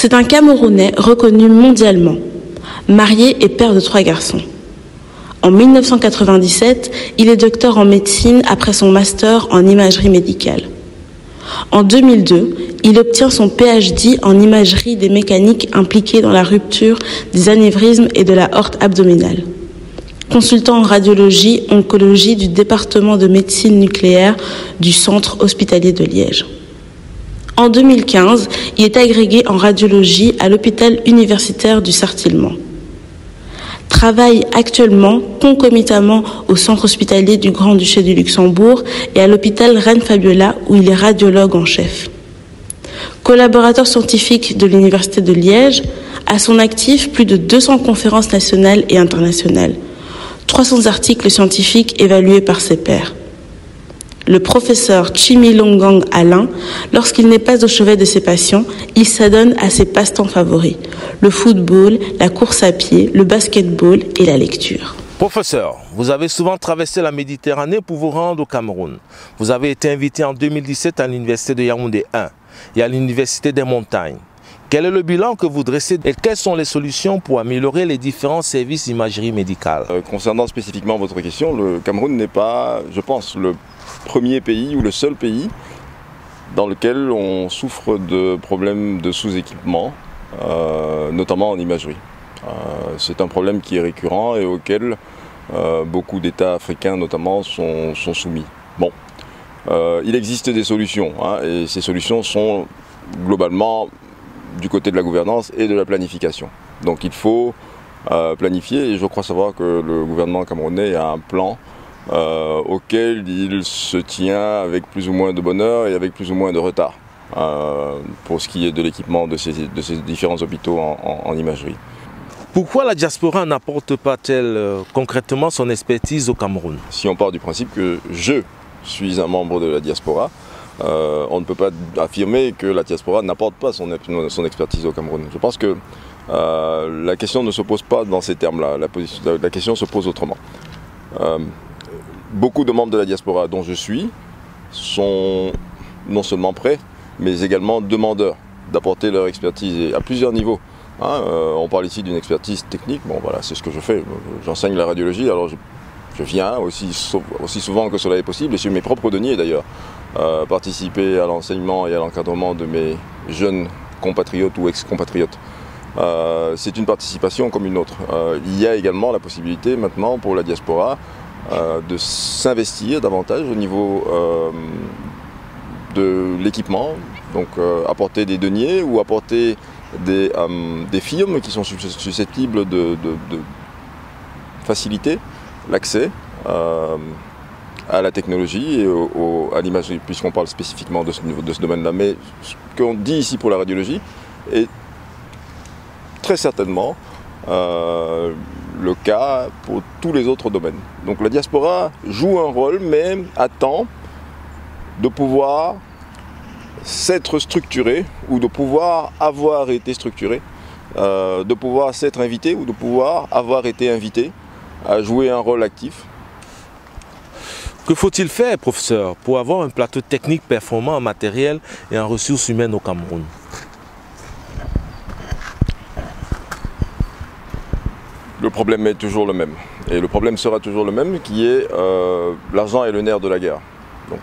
C'est un Camerounais reconnu mondialement, marié et père de 3 garçons. En 1997, il est docteur en médecine après son master en imagerie médicale. En 2002, il obtient son PhD en imagerie des mécaniques impliquées dans la rupture des anévrismes et de la aorte abdominale. Consultant en radiologie, oncologie du département de médecine nucléaire du Centre hospitalier de Liège. En 2015, il est agrégé en radiologie à l'hôpital universitaire du Sartillement. Travaille actuellement concomitamment au centre hospitalier du Grand-Duché du Luxembourg et à l'hôpital Reine-Fabiola où il est radiologue en chef. Collaborateur scientifique de l'Université de Liège, à son actif plus de 200 conférences nationales et internationales, 300 articles scientifiques évalués par ses pairs. Le professeur Chimilongang Alain, lorsqu'il n'est pas au chevet de ses patients, il s'adonne à ses passe-temps favoris, le football, la course à pied, le basketball et la lecture. Professeur, vous avez souvent traversé la Méditerranée pour vous rendre au Cameroun. Vous avez été invité en 2017 à l'université de Yaoundé 1 et à l'université des montagnes. Quel est le bilan que vous dressez et quelles sont les solutions pour améliorer les différents services d'imagerie médicale? Concernant spécifiquement votre question, le Cameroun n'est pas, je pense, le premier pays ou le seul pays dans lequel on souffre de problèmes de sous-équipement, notamment en imagerie. C'est un problème qui est récurrent et auquel beaucoup d'États africains notamment sont soumis. Bon, il existe des solutions et ces solutions sont globalement du côté de la gouvernance et de la planification. Donc il faut planifier et je crois savoir que le gouvernement camerounais a un plan auquel il se tient avec plus ou moins de bonheur et avec plus ou moins de retard pour ce qui est de l'équipement de ces différents hôpitaux en imagerie. Pourquoi la diaspora n'apporte pas-elle concrètement son expertise au Cameroun? Si on part du principe que je suis un membre de la diaspora, on ne peut pas affirmer que la diaspora n'apporte pas son expertise au Cameroun. Je pense que la question ne se pose pas dans ces termes-là, la question se pose autrement. Beaucoup de membres de la diaspora dont je suis sont non seulement prêts, mais également demandeurs d'apporter leur expertise à plusieurs niveaux. On parle ici d'une expertise technique, bon voilà, c'est ce que je fais. J'enseigne la radiologie, alors je viens aussi souvent que cela est possible, et sur mes propres deniers d'ailleurs, participer à l'enseignement et à l'encadrement de mes jeunes compatriotes ou ex-compatriotes. C'est une participation comme une autre. Il y a également la possibilité maintenant pour la diaspora de s'investir davantage au niveau de l'équipement, donc apporter des deniers ou apporter des firmes qui sont susceptibles de faciliter l'accès à la technologie et à l'imagerie, puisqu'on parle spécifiquement de ce domaine-là. Mais ce qu'on dit ici pour la radiologie est très certainement le cas pour tous les autres domaines. Donc la diaspora joue un rôle, mais attend de pouvoir s'être structuré ou de pouvoir avoir été structuré, de pouvoir s'être invité ou de pouvoir avoir été invité à jouer un rôle actif. Que faut-il faire, professeur, pour avoir un plateau technique performant en matériel et en ressources humaines au Cameroun? Le problème est toujours le même. Et le problème sera toujours le même, qui est l'argent est le nerf de la guerre. Donc,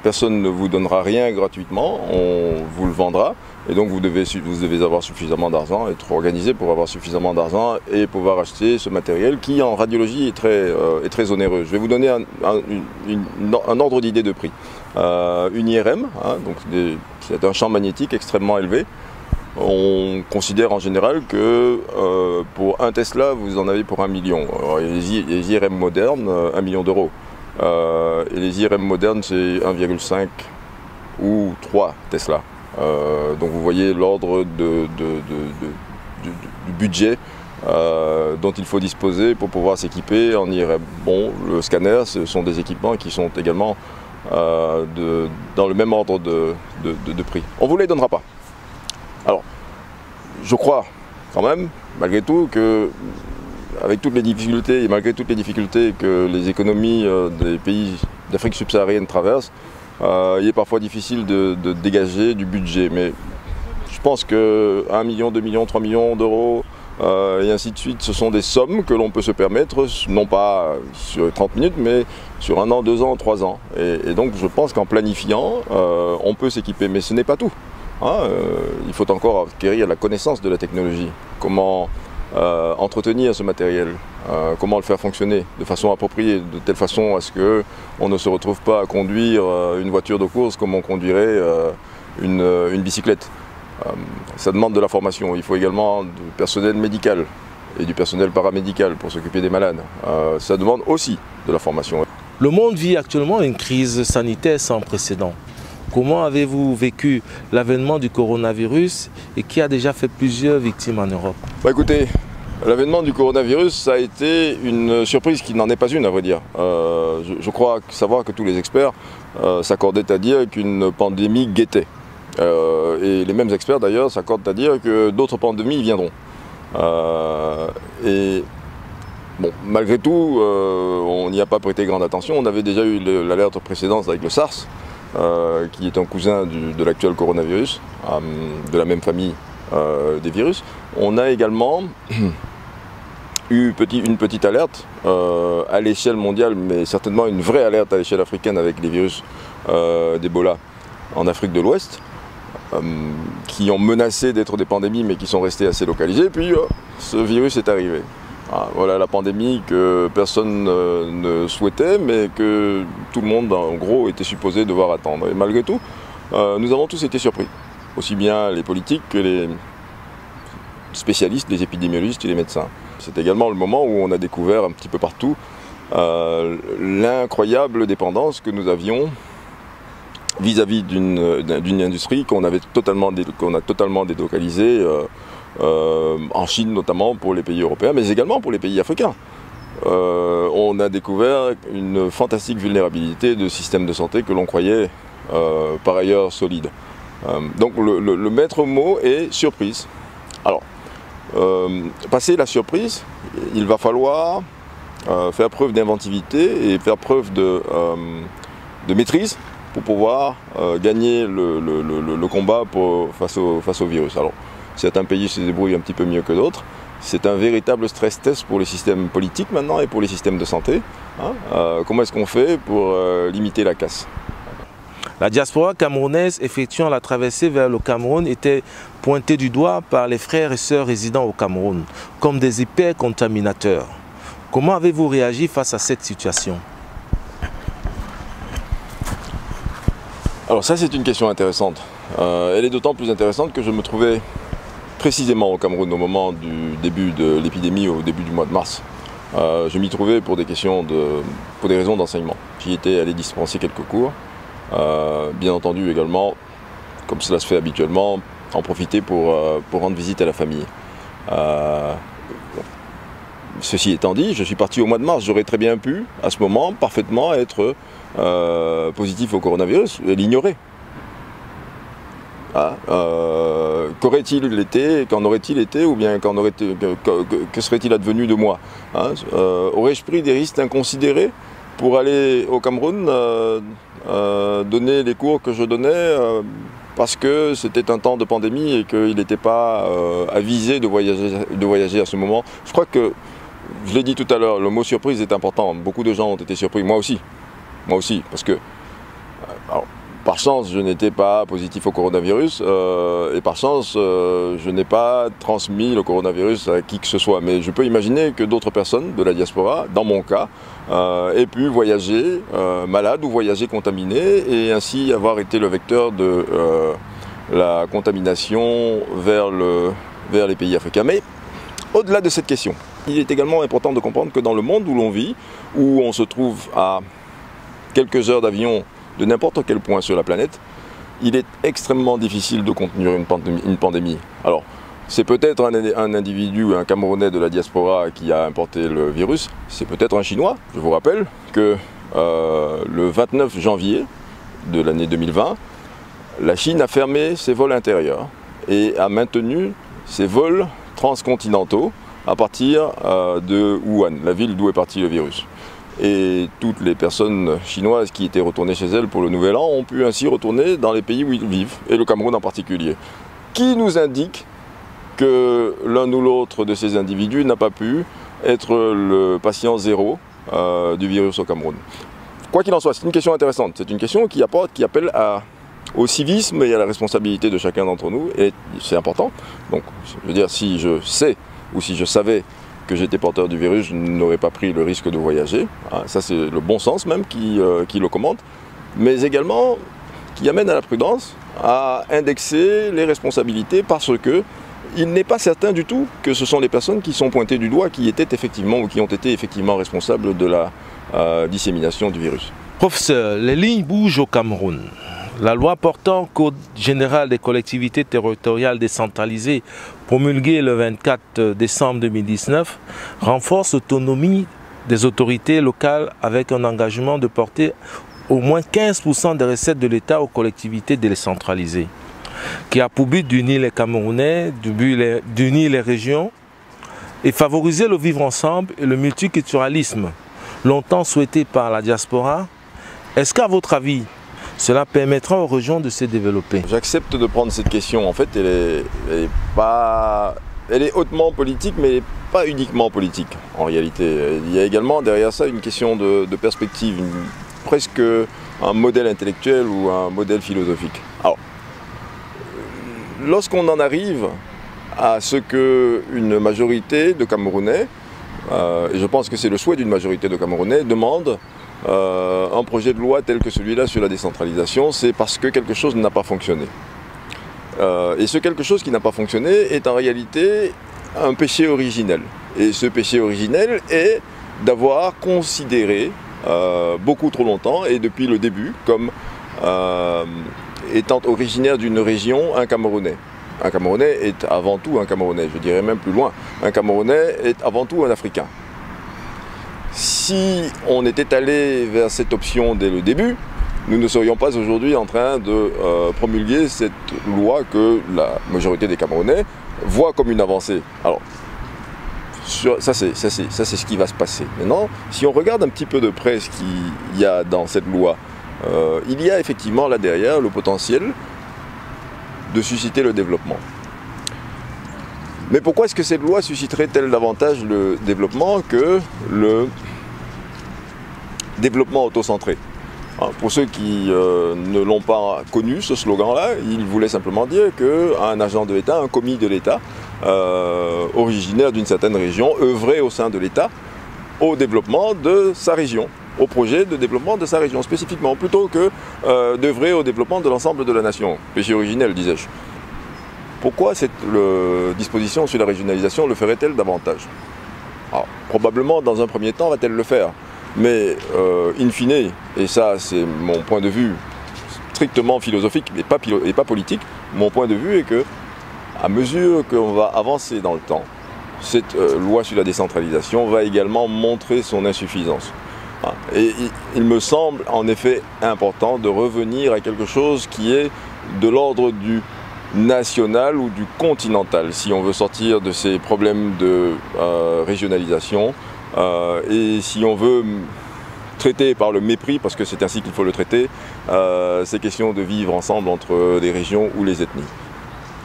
personne ne vous donnera rien gratuitement, on vous le vendra. Et donc vous devez avoir suffisamment d'argent, être organisé pour avoir suffisamment d'argent et pouvoir acheter ce matériel qui en radiologie est très onéreux. Je vais vous donner un ordre d'idée de prix. Une IRM, c'est un champ magnétique extrêmement élevé. On considère en général que pour un Tesla, vous en avez pour 1 million. Alors, les IRM modernes, 1 million d'euros. Et les IRM modernes, c'est 1,5 ou 3 Tesla. Donc vous voyez l'ordre du budget dont il faut disposer pour pouvoir s'équiper en IRM. Bon, le scanner, ce sont des équipements qui sont également dans le même ordre de prix. On ne vous les donnera pas. Alors, je crois quand même, malgré tout, que avec toutes les difficultés et malgré toutes les difficultés que les économies des pays d'Afrique subsaharienne traversent, il est parfois difficile de dégager du budget. Mais Je pense que 1 million, 2 millions, 3 millions d'euros, et ainsi de suite, ce sont des sommes que l'on peut se permettre, non pas sur 30 minutes, mais sur 1 an, 2 ans, 3 ans. Et donc je pense qu'en planifiant, on peut s'équiper, mais ce n'est pas tout. Il faut encore acquérir la connaissance de la technologie, comment entretenir ce matériel, comment le faire fonctionner de façon appropriée, de telle façon à ce qu'on ne se retrouve pas à conduire une voiture de course comme on conduirait une bicyclette. Ça demande de la formation. Il faut également du personnel médical et du personnel paramédical pour s'occuper des malades. Ça demande aussi de la formation. Le monde vit actuellement une crise sanitaire sans précédent. Comment avez-vous vécu l'avènement du coronavirus et qui a déjà fait plusieurs victimes en Europe? Écoutez, l'avènement du coronavirus, ça a été une surprise qui n'en est pas une, à vrai dire. Je crois savoir que tous les experts s'accordaient à dire qu'une pandémie guettait. Et les mêmes experts d'ailleurs s'accordent à dire que d'autres pandémies viendront. Et bon, malgré tout, on n'y a pas prêté grande attention. On avait déjà eu l'alerte précédente avec le SARS, qui est un cousin de l'actuel coronavirus, de la même famille des virus. On a également eu une petite alerte à l'échelle mondiale, mais certainement une vraie alerte à l'échelle africaine avec les virus d'Ebola en Afrique de l'Ouest, qui ont menacé d'être des pandémies mais qui sont restés assez localisés. Puis ce virus est arrivé. Voilà la pandémie que personne ne souhaitait, mais que tout le monde en gros était supposé devoir attendre. Et malgré tout, nous avons tous été surpris, aussi bien les politiques que les spécialistes, les épidémiologistes et les médecins. C'est également le moment où on a découvert un petit peu partout l'incroyable dépendance que nous avions vis-à-vis d'une industrie qu'on a totalement délocalisée, en Chine notamment pour les pays européens, mais également pour les pays africains. On a découvert une fantastique vulnérabilité de systèmes de santé que l'on croyait par ailleurs solides. Donc le maître mot est surprise. Alors, passer la surprise, il va falloir faire preuve d'inventivité et faire preuve de maîtrise pour pouvoir gagner le combat face au virus. Alors, certains pays se débrouillent un petit peu mieux que d'autres. C'est un véritable stress test pour les systèmes politiques maintenant et pour les systèmes de santé. Comment est-ce qu'on fait pour limiter la casse? La diaspora camerounaise effectuant la traversée vers le Cameroun était pointée du doigt par les frères et sœurs résidant au Cameroun comme des hypercontaminateurs. Comment avez-vous réagi face à cette situation? Alors ça, c'est une question intéressante. Elle est d'autant plus intéressante que je me trouvais précisément au Cameroun au moment du début de l'épidémie, au début du mois de mars. Je m'y trouvais pour des raisons d'enseignement. J'y étais allé dispenser quelques cours. Bien entendu également, comme cela se fait habituellement, en profiter pour rendre visite à la famille. Ceci étant dit, je suis parti au mois de mars. J'aurais très bien pu, à ce moment, parfaitement être positif au coronavirus et l'ignorer. Qu'aurait-il été, qu'en aurait-il été, ou bien que serait-il advenu de moi? Aurais-je pris des risques inconsidérés pour aller au Cameroun donner les cours que je donnais parce que c'était un temps de pandémie et qu'il n'était pas avisé de voyager à ce moment? Je crois que, je l'ai dit tout à l'heure, le mot surprise est important. Beaucoup de gens ont été surpris, moi aussi, parce que alors, par chance, je n'étais pas positif au coronavirus et par chance, je n'ai pas transmis le coronavirus à qui que ce soit. Mais je peux imaginer que d'autres personnes de la diaspora, dans mon cas, aient pu voyager malades ou voyager contaminés et ainsi avoir été le vecteur de la contamination vers les pays africains. Mais au-delà de cette question, il est également important de comprendre que dans le monde où l'on vit, où on se trouve à quelques heures d'avion de n'importe quel point sur la planète, il est extrêmement difficile de contenir une pandémie. Alors, c'est peut-être un individu, un Camerounais de la diaspora qui a importé le virus, c'est peut-être un Chinois. Je vous rappelle que le 29 janvier de l'année 2020, la Chine a fermé ses vols intérieurs et a maintenu ses vols transcontinentaux à partir de Wuhan, la ville d'où est parti le virus. Et toutes les personnes chinoises qui étaient retournées chez elles pour le Nouvel An ont pu ainsi retourner dans les pays où ils vivent, et le Cameroun en particulier. qui nous indique que l'un ou l'autre de ces individus n'a pas pu être le patient zéro du virus au Cameroun. Quoi qu'il en soit, c'est une question intéressante. C'est une question qui appelle au civisme et à la responsabilité de chacun d'entre nous, et c'est important. Donc, je veux dire, si je sais ou si je savais que j'étais porteur du virus, je n'aurais pas pris le risque de voyager. Ça, c'est le bon sens même qui le commande, mais également qui amène à la prudence, à indexer les responsabilités, parce que il n'est pas certain du tout que ce sont les personnes qui sont pointées du doigt qui étaient effectivement ou qui ont été effectivement responsables de la dissémination du virus. Professeur, les lignes bougent au Cameroun. La loi portant Code général des collectivités territoriales décentralisées, promulguée le 24 décembre 2019, renforce l'autonomie des autorités locales avec un engagement de porter au moins 15% des recettes de l'État aux collectivités décentralisées, qui a pour but d'unir les Camerounais, d'unir les régions et favoriser le vivre ensemble et le multiculturalisme, longtemps souhaité par la diaspora. Est-ce qu'à votre avis, cela permettra aux régions de se développer? J'accepte de prendre cette question. En fait, elle est hautement politique, mais pas uniquement politique en réalité. Il y a également derrière ça une question de perspective, presque un modèle intellectuel ou un modèle philosophique. Alors, lorsqu'on en arrive à ce qu'une majorité de Camerounais, et je pense que c'est le souhait d'une majorité de Camerounais, demande un projet de loi tel que celui-là sur la décentralisation, c'est parce que quelque chose n'a pas fonctionné. Et ce quelque chose qui n'a pas fonctionné est en réalité un péché originel. Et ce péché originel est d'avoir considéré beaucoup trop longtemps et depuis le début comme étant originaire d'une région un Camerounais. Un Camerounais est avant tout un Camerounais, je dirais même plus loin. Un Camerounais est avant tout un Africain. Si on était allé vers cette option dès le début, nous ne serions pas aujourd'hui en train de promulguer cette loi que la majorité des Camerounais voit comme une avancée. Alors, ça c'est ce qui va se passer. Maintenant, si on regarde un petit peu de près ce qu'il y a dans cette loi, il y a effectivement là derrière le potentiel de susciter le développement. Mais pourquoi est-ce que cette loi susciterait-elle davantage le développement que le développement autocentré? Pour ceux qui ne l'ont pas connu, ce slogan-là, il voulait simplement dire qu'un agent de l'État, un commis de l'État, originaire d'une certaine région, œuvrait au sein de l'État au développement de sa région, au projet de développement de sa région spécifiquement, plutôt que d'œuvrer au développement de l'ensemble de la nation. Péché originel, disais-je. Pourquoi cette disposition sur la régionalisation le ferait-elle davantage? Alors, probablement, dans un premier temps, va-t-elle le faire. Mais, in fine, et ça c'est mon point de vue strictement philosophique et pas politique, mon point de vue est que, à mesure qu'on va avancer dans le temps, cette loi sur la décentralisation va également montrer son insuffisance. Et il me semble en effet important de revenir à quelque chose qui est de l'ordre du national ou du continental, si on veut sortir de ces problèmes de régionalisation et si on veut traiter par le mépris, parce que c'est ainsi qu'il faut le traiter, ces questions de vivre ensemble entre les régions ou les ethnies.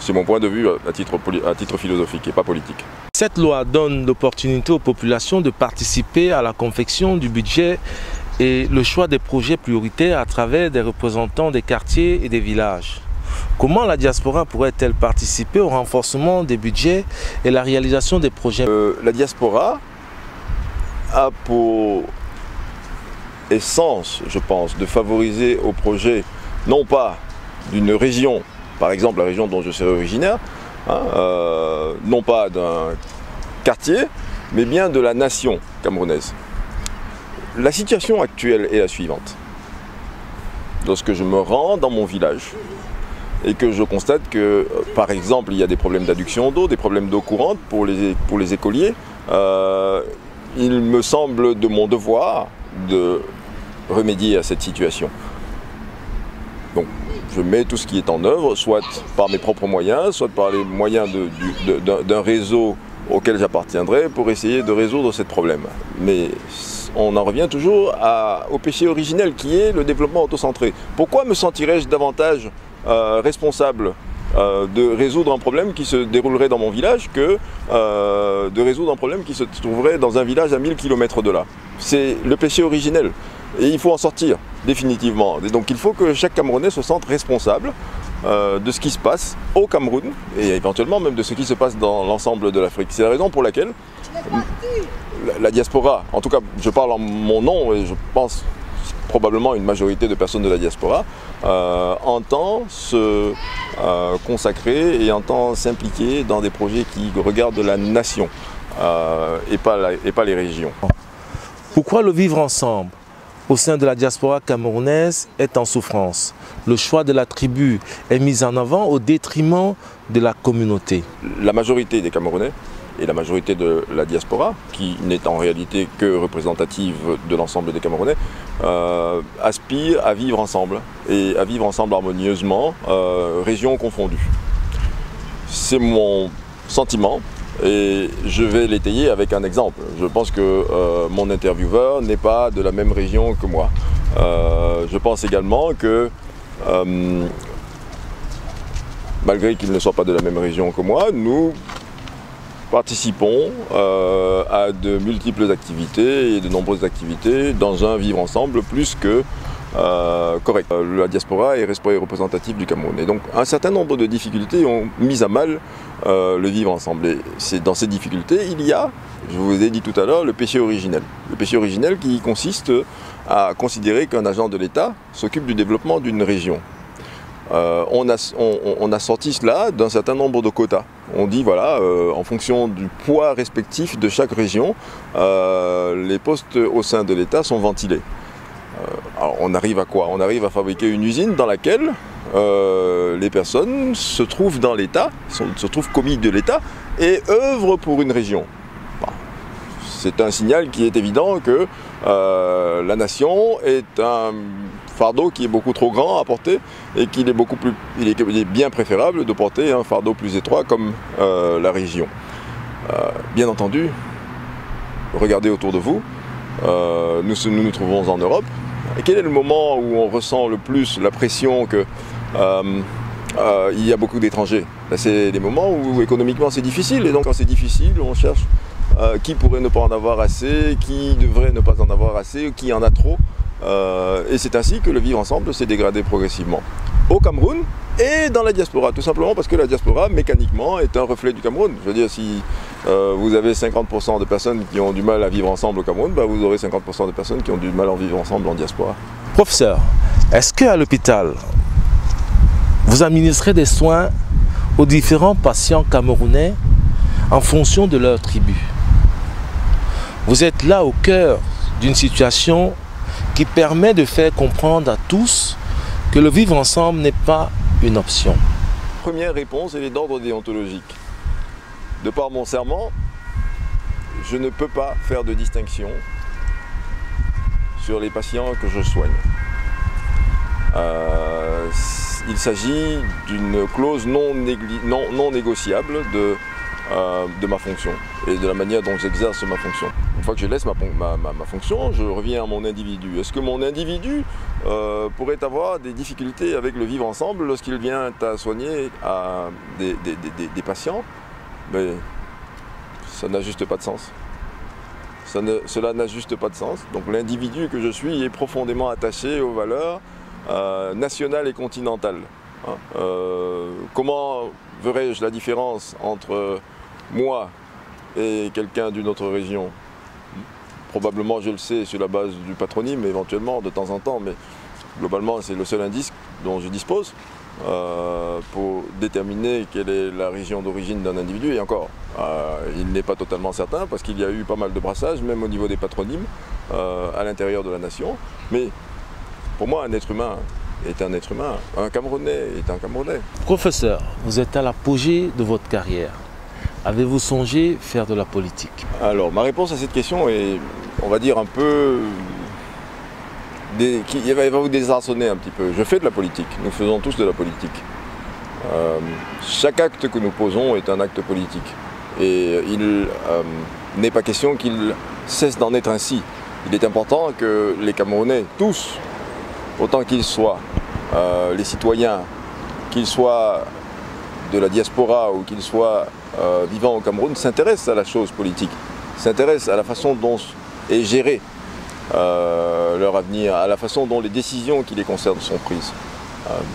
C'est mon point de vue à titre philosophique et pas politique. Cette loi donne l'opportunité aux populations de participer à la confection du budget et le choix des projets prioritaires à travers des représentants des quartiers et des villages. Comment la diaspora pourrait-elle participer au renforcement des budgets et la réalisation des projets? La diaspora a pour essence, je pense, de favoriser au projet, non pas d'une région, par exemple la région dont je serai originaire, non pas d'un quartier, mais bien de la nation camerounaise. La situation actuelle est la suivante. Lorsque je me rends dans mon village et que je constate que, par exemple, il y a des problèmes d'adduction d'eau, des problèmes d'eau courante pour les écoliers, il me semble de mon devoir de remédier à cette situation. Donc, je mets tout ce qui est en œuvre, soit par mes propres moyens, soit par les moyens d'un réseau auquel j'appartiendrai pour essayer de résoudre ce problème. Mais on en revient toujours au péché originel qui est le développement autocentré. Pourquoi me sentirais-je davantage responsable de résoudre un problème qui se déroulerait dans mon village que de résoudre un problème qui se trouverait dans un village à 1000 km de là. C'est le péché originel et il faut en sortir définitivement. Et donc il faut que chaque Camerounais se sente responsable de ce qui se passe au Cameroun et éventuellement même de ce qui se passe dans l'ensemble de l'Afrique. C'est la raison pour laquelle la diaspora, en tout cas je parle en mon nom et je pense probablement une majorité de personnes de la diaspora, entend se consacrer et entend s'impliquer dans des projets qui regardent la nation et pas les régions. Pourquoi le vivre ensemble au sein de la diaspora camerounaise est en souffrance? Le choix de la tribu est mis en avant au détriment de la communauté. La majorité des Camerounais et la majorité de la diaspora, qui n'est en réalité que représentative de l'ensemble des Camerounais, aspirent à vivre ensemble et à vivre ensemble harmonieusement, régions confondues. C'est mon sentiment et je vais l'étayer avec un exemple. Je pense que mon intervieweur n'est pas de la même région que moi. Je pense également que malgré qu'il ne soit pas de la même région que moi, nous participons à de multiples activités et de nombreuses activités dans un vivre ensemble plus que correct. La diaspora est représentative du Cameroun. Et donc un certain nombre de difficultés ont mis à mal le vivre ensemble. Et c'est dans ces difficultés, il y a, je vous ai dit tout à l'heure, le péché originel. Le péché originel qui consiste à considérer qu'un agent de l'État s'occupe du développement d'une région. On a sorti cela d'un certain nombre de quotas. On dit voilà, en fonction du poids respectif de chaque région, les postes au sein de l'État sont ventilés. Alors on arrive à quoi? On arrive à fabriquer une usine dans laquelle les personnes se trouvent dans l'État, se trouvent commis de l'État et œuvrent pour une région. C'est un signal qui est évident que la nation est un fardeau qui est beaucoup trop grand à porter et qu'il est il est bien préférable de porter un fardeau plus étroit comme la région. Bien entendu, regardez autour de vous, nous nous trouvons en Europe. Et quel est le moment où on ressent le plus la pression que il y a beaucoup d'étrangers? C'est les moments où économiquement c'est difficile, et donc quand c'est difficile, on cherche qui pourrait ne pas en avoir assez, qui devrait ne pas en avoir assez, qui en a trop. Et c'est ainsi que le vivre ensemble s'est dégradé progressivement au Cameroun et dans la diaspora, tout simplement parce que la diaspora mécaniquement est un reflet du Cameroun. Je veux dire, si vous avez 50% de personnes qui ont du mal à vivre ensemble au Cameroun, bah vous aurez 50% de personnes qui ont du mal à vivre ensemble en diaspora. Professeur, est-ce qu'à l'hôpital, vous administrez des soins aux différents patients camerounais en fonction de leur tribu? Vous êtes là au cœur d'une situation qui permet de faire comprendre à tous que le vivre ensemble n'est pas une option. Première réponse, elle est d'ordre déontologique. De par mon serment, je ne peux pas faire de distinction sur les patients que je soigne. Il s'agit d'une clause non négociable de ma fonction et de la manière dont j'exerce ma fonction. Une fois que je laisse ma fonction, je reviens à mon individu. Est-ce que mon individu pourrait avoir des difficultés avec le vivre ensemble lorsqu'il vient à soigner des patients? Mais ça n'a juste pas de sens. Cela n'a juste pas de sens. Donc l'individu que je suis est profondément attaché aux valeurs nationales et continentales. Comment verrais-je la différence entre moi et quelqu'un d'une autre région? Probablement je le sais sur la base du patronyme, éventuellement de temps en temps, mais globalement c'est le seul indice dont je dispose pour déterminer quelle est la région d'origine d'un individu. Et encore, il n'est pas totalement certain parce qu'il y a eu pas mal de brassage, même au niveau des patronymes, à l'intérieur de la nation. Mais pour moi, un être humain est un être humain, un Camerounais est un Camerounais. Professeur, vous êtes à l'apogée de votre carrière. Avez-vous songé faire de la politique? Alors, ma réponse à cette question est, on va dire, un peu... il va vous désarçonner un petit peu. Je fais de la politique, nous faisons tous de la politique. Chaque acte que nous posons est un acte politique. Et il n'est pas question qu'il cesse d'en être ainsi. Il est important que les Camerounais, tous, autant qu'ils soient, les citoyens, qu'ils soient de la diaspora ou qu'ils soient vivant au Cameroun s'intéressent à la chose politique, s'intéressent à la façon dont est géré leur avenir, à la façon dont les décisions qui les concernent sont prises.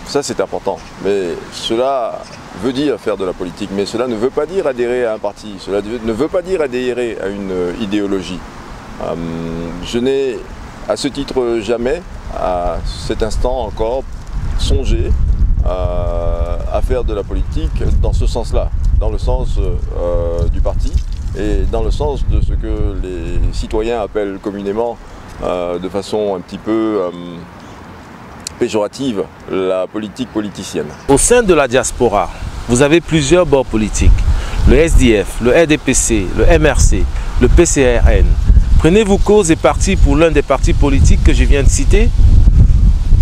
Ça c'est important, mais cela veut dire faire de la politique, mais cela ne veut pas dire adhérer à un parti, cela ne veut pas dire adhérer à une idéologie. Je n'ai à ce titre jamais, à cet instant encore, songé à faire de la politique dans ce sens-là, dans le sens du parti et dans le sens de ce que les citoyens appellent communément de façon un petit peu péjorative la politique politicienne. Au sein de la diaspora, vous avez plusieurs bords politiques, le SDF, le RDPC, le MRC, le PCRN. Prenez-vous cause et parti pour l'un des partis politiques que je viens de citer?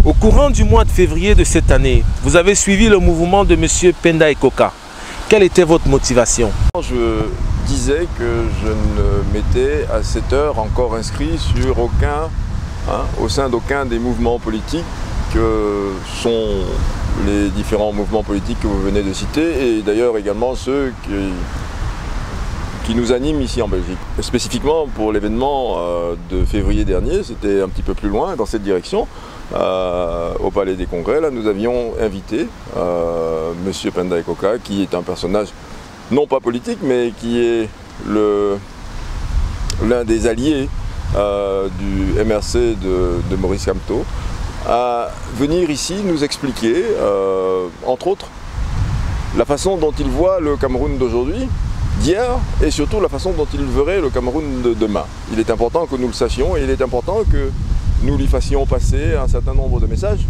Au courant du mois de février de cette année, vous avez suivi le mouvement de M. Penda Ekoka. Quelle était votre motivation? Je disais que je ne m'étais à cette heure encore inscrit sur au sein d'aucun des mouvements politiques que sont les différents mouvements politiques que vous venez de citer et d'ailleurs également ceux qui nous animent ici en Belgique. Spécifiquement pour l'événement de février dernier, c'était un petit peu plus loin dans cette direction. Au Palais des Congrès, là, nous avions invité M. Penda Ekoka, qui est un personnage non pas politique, mais qui est l'un des alliés du MRC de Maurice Kamto, à venir ici nous expliquer, entre autres, la façon dont il voit le Cameroun d'aujourd'hui, d'hier, et surtout la façon dont il verrait le Cameroun de demain. Il est important que nous le sachions et il est important que nous lui fassions passer un certain nombre de messages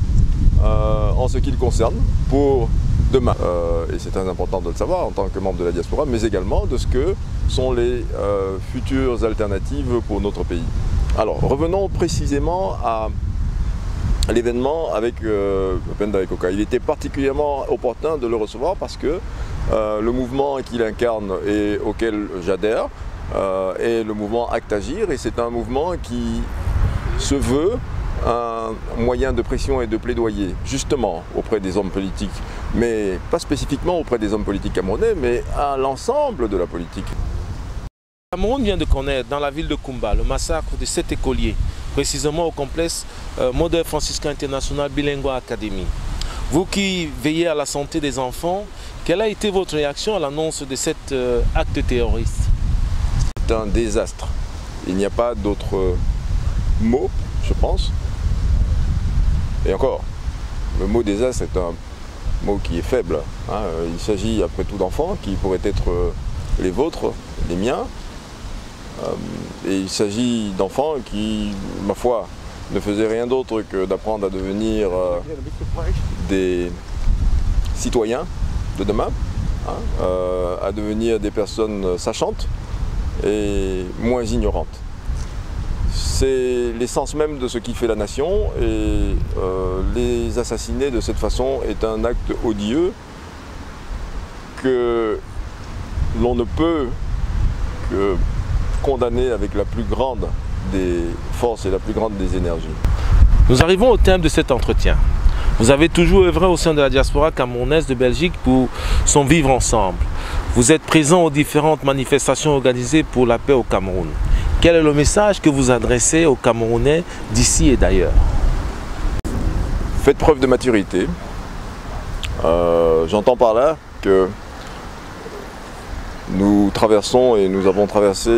en ce qui le concerne pour demain. Et c'est très important de le savoir en tant que membre de la diaspora, mais également de ce que sont les futures alternatives pour notre pays. Alors, revenons précisément à l'événement avec Penda Ekoka. Il était particulièrement opportun de le recevoir parce que le mouvement qu'il incarne et auquel j'adhère est le mouvement Acte Agir, et c'est un mouvement qui se veut un moyen de pression et de plaidoyer, justement auprès des hommes politiques, mais pas spécifiquement auprès des hommes politiques camerounais, mais à l'ensemble de la politique. Le Cameroun vient de connaître dans la ville de Koumba le massacre de 7 écoliers, précisément au complexe Modèle Franciscain International Bilingua Academy. Vous qui veillez à la santé des enfants, quelle a été votre réaction à l'annonce de cet acte terroriste? C'est un désastre. Il n'y a pas d'autre mot, je pense. Et encore, le mot désastre est un mot qui est faible. Il s'agit après tout d'enfants qui pourraient être les vôtres, les miens. Et il s'agit d'enfants qui, ma foi, ne faisaient rien d'autre que d'apprendre à devenir des citoyens de demain, à devenir des personnes sachantes et moins ignorantes. C'est l'essence même de ce qui fait la nation, et les assassiner de cette façon est un acte odieux que l'on ne peut que condamner avec la plus grande des forces et la plus grande des énergies. Nous arrivons au terme de cet entretien. Vous avez toujours œuvré au sein de la diaspora camerounaise de Belgique pour son vivre ensemble. Vous êtes présent aux différentes manifestations organisées pour la paix au Cameroun. Quel est le message que vous adressez aux Camerounais d'ici et d'ailleurs? Faites preuve de maturité. J'entends par là que nous traversons et nous avons traversé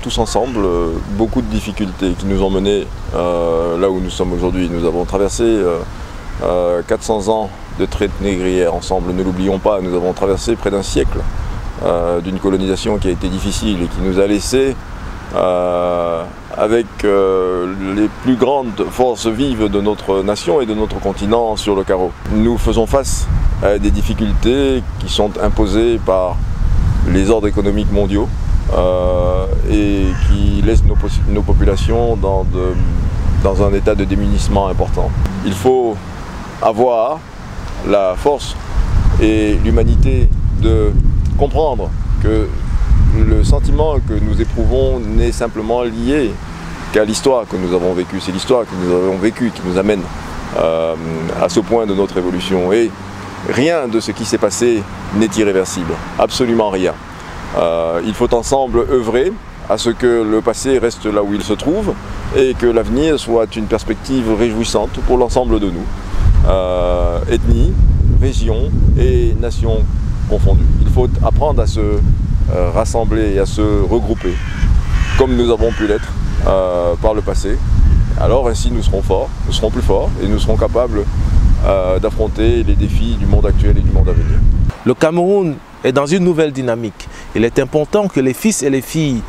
tous ensemble beaucoup de difficultés qui nous ont menés là où nous sommes aujourd'hui. Nous avons traversé 400 ans de traite négrière ensemble, ne l'oublions pas. Nous avons traversé près d'un siècle d'une colonisation qui a été difficile et qui nous a laissé avec les plus grandes forces vives de notre nation et de notre continent sur le carreau. Nous faisons face à des difficultés qui sont imposées par les ordres économiques mondiaux et qui laissent nos populations dans un état de démunissement important. Il faut avoir la force et l'humanité de comprendre que le sentiment que nous éprouvons n'est simplement lié qu'à l'histoire que nous avons vécue. C'est l'histoire que nous avons vécue qui nous amène à ce point de notre évolution. Et rien de ce qui s'est passé n'est irréversible, absolument rien. Il faut ensemble œuvrer à ce que le passé reste là où il se trouve et que l'avenir soit une perspective réjouissante pour l'ensemble de nous, ethnies, régions et nations confondues. Il faut apprendre à se rassembler et à se regrouper comme nous avons pu l'être par le passé. Alors ainsi nous serons forts, nous serons plus forts et nous serons capables d'affronter les défis du monde actuel et du monde à venir. Le Cameroun est dans une nouvelle dynamique. Il est important que les fils et les filles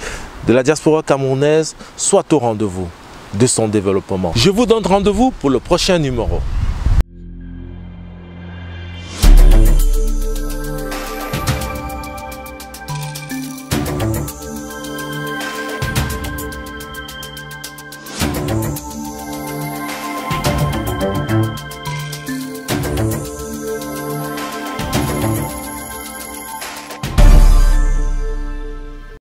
de la diaspora camerounaise soient au rendez-vous de son développement. Je vous donne rendez-vous pour le prochain numéro.